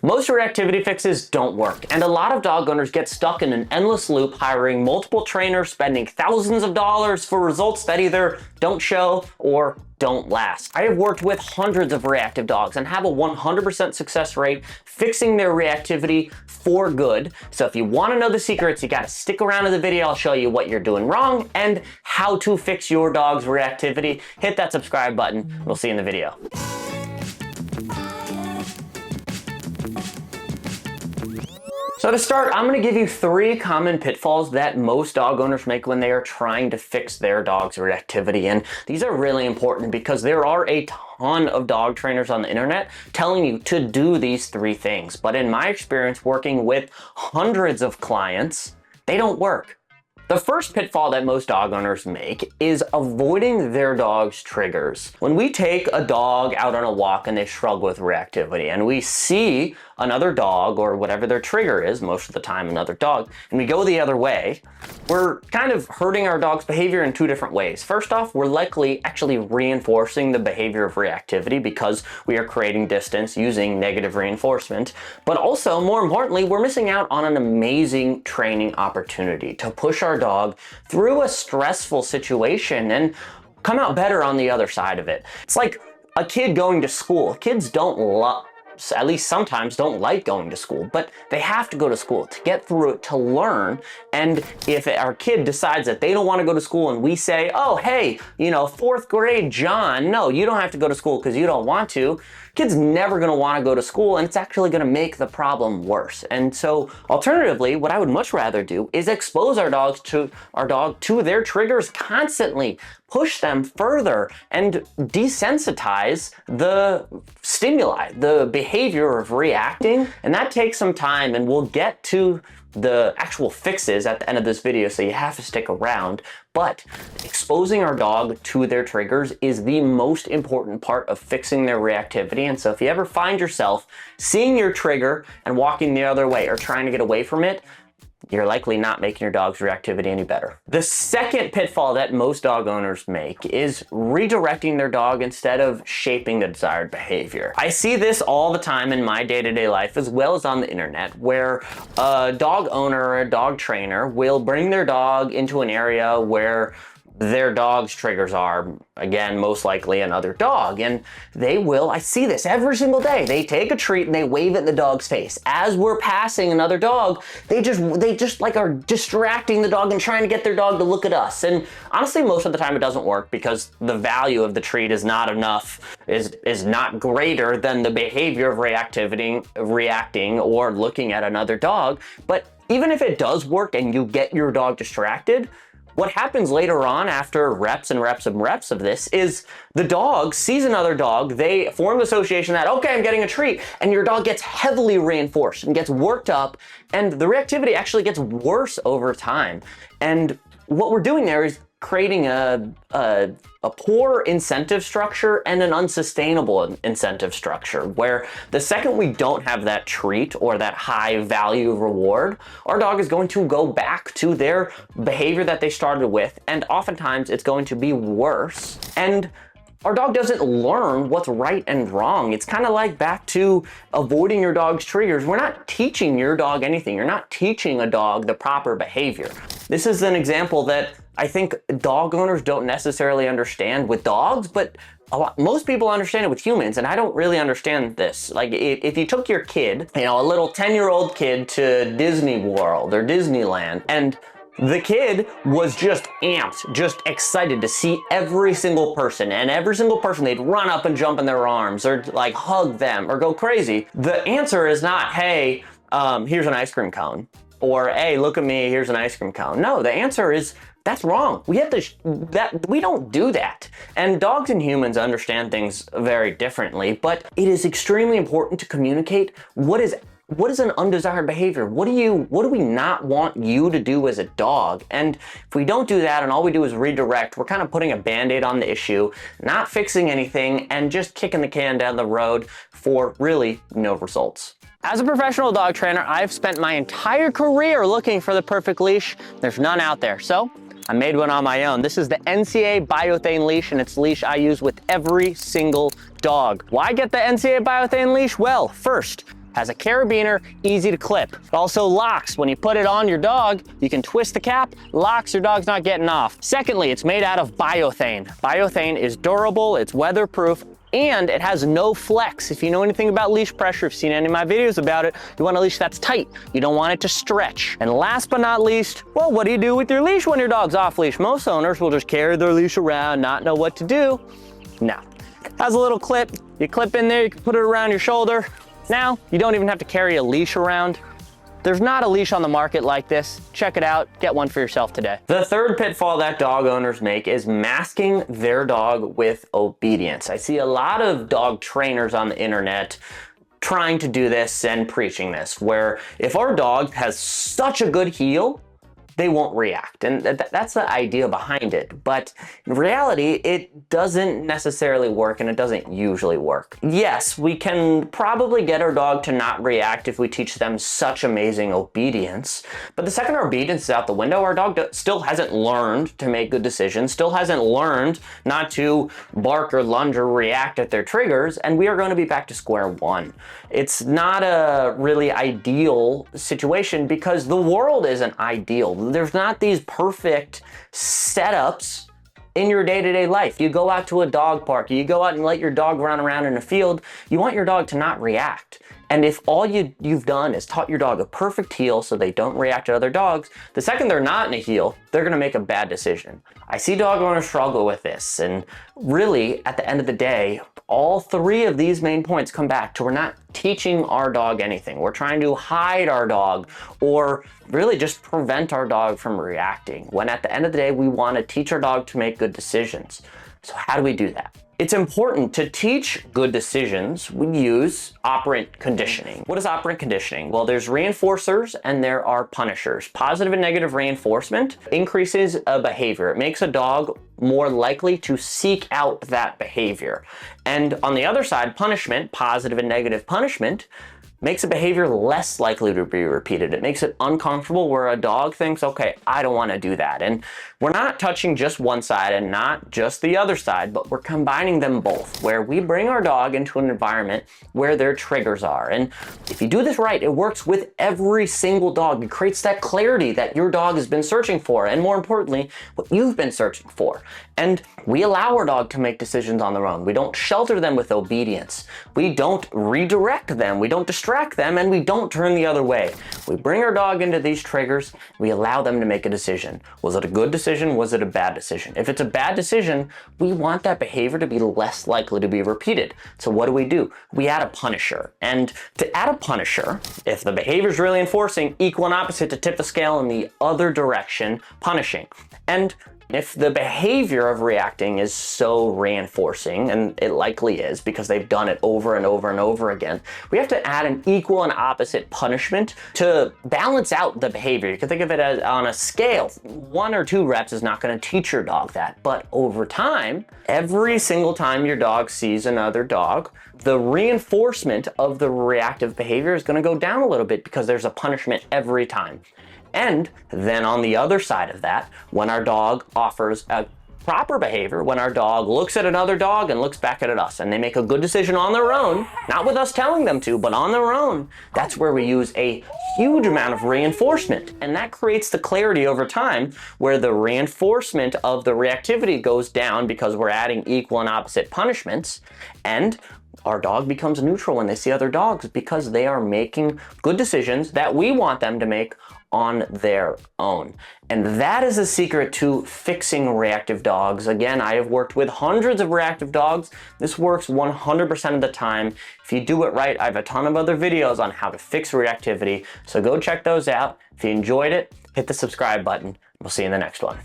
Most reactivity fixes don't work, and a lot of dog owners get stuck in an endless loop hiring multiple trainers, spending thousands of dollars for results that either don't show or don't last. I have worked with hundreds of reactive dogs and have a 100% success rate fixing their reactivity for good. So if you want to know the secrets, you got to stick around to the video. I'll show you what you're doing wrong and how to fix your dog's reactivity. Hit that subscribe button. We'll see you in the video. So to start, I'm going to give you 3 common pitfalls that most dog owners make when they are trying to fix their dog's reactivity. And these are really important because there are a ton of dog trainers on the internet telling you to do these 3 things. But in my experience working with hundreds of clients, they don't work. The first pitfall that most dog owners make is avoiding their dog's triggers. When we take a dog out on a walk and they struggle with reactivity and we see another dog or whatever their trigger is, most of the time another dog, and we go the other way, we're kind of hurting our dog's behavior in 2 different ways. First off, we're likely actually reinforcing the behavior of reactivity because we are creating distance using negative reinforcement. But also, more importantly, we're missing out on an amazing training opportunity to push our dog through a stressful situation and come out better on the other side of it. It's like a kid going to school. Kids at least sometimes don't like going to school, but they have to go to school to get through it, to learn. And if our kid decides that they don't want to go to school and we say, oh, hey, 4th grade John, no, you don't have to go to school because you don't want to, kid's never going to want to go to school, and it's actually going to make the problem worse. And so alternatively, what I would much rather do is expose our dog to their triggers constantly, push them further, and desensitize the stimuli, the behavior of reacting. And that takes some time, and we'll get to the actual fixes at the end of this video, so you have to stick around. But exposing our dog to their triggers is the most important part of fixing their reactivity. And so if you ever find yourself seeing your trigger and walking the other way or trying to get away from it, you're likely not making your dog's reactivity any better. The second pitfall that most dog owners make is redirecting their dog instead of shaping the desired behavior. I see this all the time in my day-to-day life as well as on the internet, where a dog owner or a dog trainer will bring their dog into an area where their dog's triggers are, again, most likely another dog. And I see this every single day. They take a treat and they wave it in the dog's face. As we're passing another dog, they just like are distracting the dog and trying to get their dog to look at us. And honestly, most of the time it doesn't work because the value of the treat is not enough, is not greater than the behavior of reacting or looking at another dog. But even if it does work and you get your dog distracted, what happens later on after reps and reps and reps of this is the dog sees another dog, they form the association that, okay, I'm getting a treat, and your dog gets heavily reinforced and gets worked up, and the reactivity actually gets worse over time. And what we're doing there is creating a poor incentive structure and an unsustainable incentive structure, where the second we don't have that treat or that high value reward, our dog is going to go back to their behavior that they started with, and oftentimes it's going to be worse. And our dog doesn't learn what's right and wrong. It's kind of like back to avoiding your dog's triggers. We're not teaching your dog anything. You're not teaching a dog the proper behavior. This is an example that I think dog owners don't necessarily understand with dogs, but most people understand it with humans, and I don't really understand this. Like if you took your kid, a little 10-year-old kid to Disney World or Disneyland, and the kid was just amped, just excited to see every single person, and every single person, they'd run up and jump in their arms or like hug them or go crazy. The answer is not, hey, here's an ice cream cone, or hey, look at me, here's an ice cream cone. No, the answer is, that's wrong. We don't do that. And dogs and humans understand things very differently, but it is extremely important to communicate what is an undesired behavior. What do we not want you to do as a dog? And if we don't do that and all we do is redirect, we're kind of putting a band-aid on the issue, not fixing anything, and just kicking the can down the road for really no results. As a professional dog trainer, I've spent my entire career looking for the perfect leash. There's none out there, so I made one on my own. This is the NCA Biothane leash, and it's the leash I use with every single dog. Why get the NCA Biothane leash? Well, first, has a carabiner, easy to clip. It also locks. When you put it on your dog, you can twist the cap, locks, your dog's not getting off. Secondly, it's made out of biothane. Biothane is durable, it's weatherproof, and it has no flex. If you know anything about leash pressure, if you've seen any of my videos about it, you want a leash that's tight. You don't want it to stretch. And last but not least, well, what do you do with your leash when your dog's off leash? Most owners will just carry their leash around, not know what to do. No. Has a little clip. You clip in there, you can put it around your shoulder. Now, you don't even have to carry a leash around. There's not a leash on the market like this. Check it out, get one for yourself today. The third pitfall that dog owners make is masking their dog with obedience. I see a lot of dog trainers on the internet trying to do this and preaching this, where if our dog has such a good heel, they won't react. And that's the idea behind it. But in reality, it doesn't necessarily work, and it doesn't usually work. Yes, we can probably get our dog to not react if we teach them such amazing obedience. But the second our obedience is out the window, our dog still hasn't learned to make good decisions, still hasn't learned not to bark or lunge or react at their triggers, and we are going to be back to square one. It's not a really ideal situation because the world isn't ideal. There's not these perfect setups in your day-to-day life. You go out to a dog park, you go out and let your dog run around in a field, you want your dog to not react. And if all you've done is taught your dog a perfect heel so they don't react to other dogs, the second they're not in a heel, they're gonna make a bad decision. I see dog owners struggle with this, and really, at the end of the day, all three of these main points come back to we're not teaching our dog anything. We're trying to hide our dog or really just prevent our dog from reacting, when at the end of the day, we wanna teach our dog to make good decisions. So how do we do that? It's important to teach good decisions. We use operant conditioning. What is operant conditioning? Well, there's reinforcers and there are punishers. Positive and negative reinforcement increases a behavior. It makes a dog more likely to seek out that behavior. And on the other side, punishment, positive and negative punishment, makes a behavior less likely to be repeated. It makes it uncomfortable where a dog thinks, okay, I don't want to do that. And we're not touching just one side and not just the other side, but we're combining them both, where we bring our dog into an environment where their triggers are. And if you do this right, it works with every single dog. It creates that clarity that your dog has been searching for, and more importantly, what you've been searching for. And we allow our dog to make decisions on their own. We don't shelter them with obedience. We don't redirect them. We don't distract them, and we don't turn the other way. We bring our dog into these triggers. We allow them to make a decision. Was it a good decision? Was it a bad decision? If it's a bad decision, we want that behavior to be less likely to be repeated. So what do? We add a punisher. And to add a punisher, if the behavior is really enforcing, equal and opposite to tip the scale in the other direction, punishing. And if the behavior of reacting is so reinforcing, and it likely is because they've done it over and over and over again, we have to add an equal and opposite punishment to balance out the behavior. You can think of it as on a scale. 1 or 2 reps is not going to teach your dog that, but over time, every single time your dog sees another dog, the reinforcement of the reactive behavior is going to go down a little bit because there's a punishment every time. And then on the other side of that, when our dog offers a proper behavior, when our dog looks at another dog and looks back at us and they make a good decision on their own, not with us telling them to, but on their own, that's where we use a huge amount of reinforcement. And that creates the clarity over time where the reinforcement of the reactivity goes down because we're adding equal and opposite punishments, and our dog becomes neutral when they see other dogs because they are making good decisions that we want them to make on their own. And that is the secret to fixing reactive dogs. Again, I have worked with hundreds of reactive dogs. This works 100% of the time. If you do it right, I have a ton of other videos on how to fix reactivity. So go check those out. If you enjoyed it, hit the subscribe button. We'll see you in the next one.